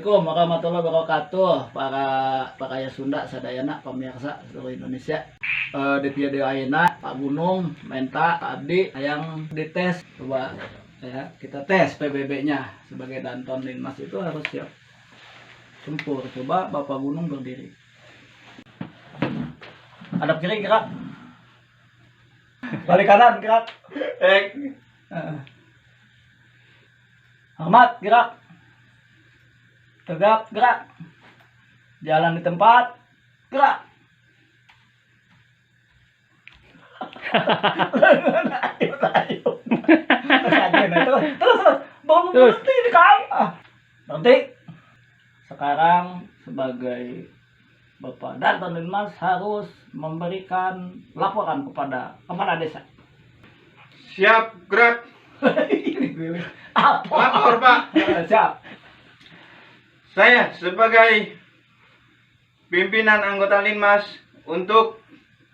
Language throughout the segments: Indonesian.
Assalamualaikum warahmatullahi wabarakatuh. Para Sunda sadayana pemirsa seluruh Indonesia. Di video ayeuna Pak Gunung minta Pak Abdi yang dites. Coba ya, kita tes PBB-nya sebagai Danton Linmas itu harus siap tempur. Coba Bapak Gunung berdiri. Hadap kiri gerak. Balik kanan gerak. Ahmad gerak. Tegap gerak. Jalan di tempat gerak. Terus berhenti. Sekarang sebagai Bapak Danton Linmas harus memberikan laporan kepada kepala desa. Siap, gerak. Lapor, Pak. Siap. Saya sebagai pimpinan anggota Linmas untuk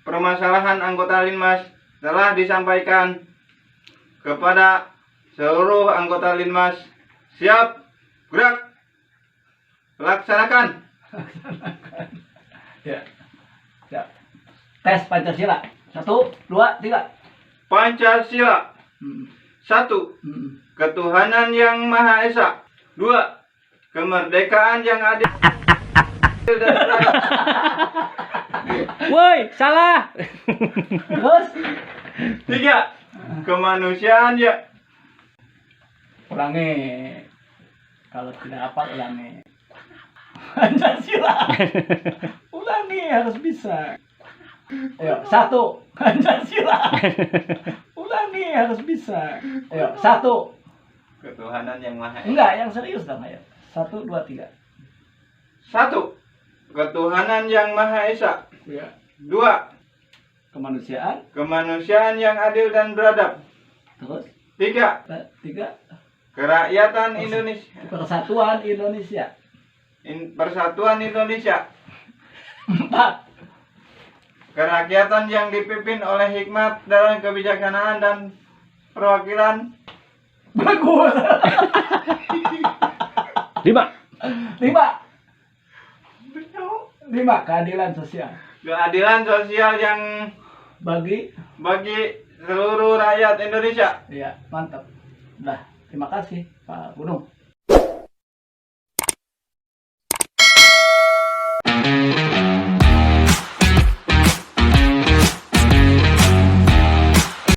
permasalahan anggota Linmas telah disampaikan kepada seluruh anggota Linmas. Siap, gerak. Laksanakan. Ya. Siap. Tes Pancasila. 1, 2, 3. Pancasila. 1. Ketuhanan yang Maha Esa. 2. Kemerdekaan yang adil dan beradab. Woi, salah. Terus 3. Kemanusiaan ya. ulangi. Kalau tidak hafal ulangi. Pancasila. Ulangi harus bisa. Ayo, 1. Pancasila. Ulangi harus bisa. Ayo, 1. Ketuhanan yang Maha Esa. Enggak, yang serius dong ayo. 1, 2, 3. 1. Ketuhanan yang Maha Esa. Ya. 2. Kemanusiaan. Kemanusiaan yang adil dan beradab. Terus 3. 3. Kerakyatan Indonesia. Persatuan Indonesia. Persatuan Indonesia. 4. Kerakyatan yang dipimpin oleh hikmat dalam kebijaksanaan dan perwakilan. Bagus. 5. 5. Keadilan sosial. Keadilan sosial yang Bagi bagi seluruh rakyat Indonesia. ya, mantap. Dah, terima kasih Pak Gunung.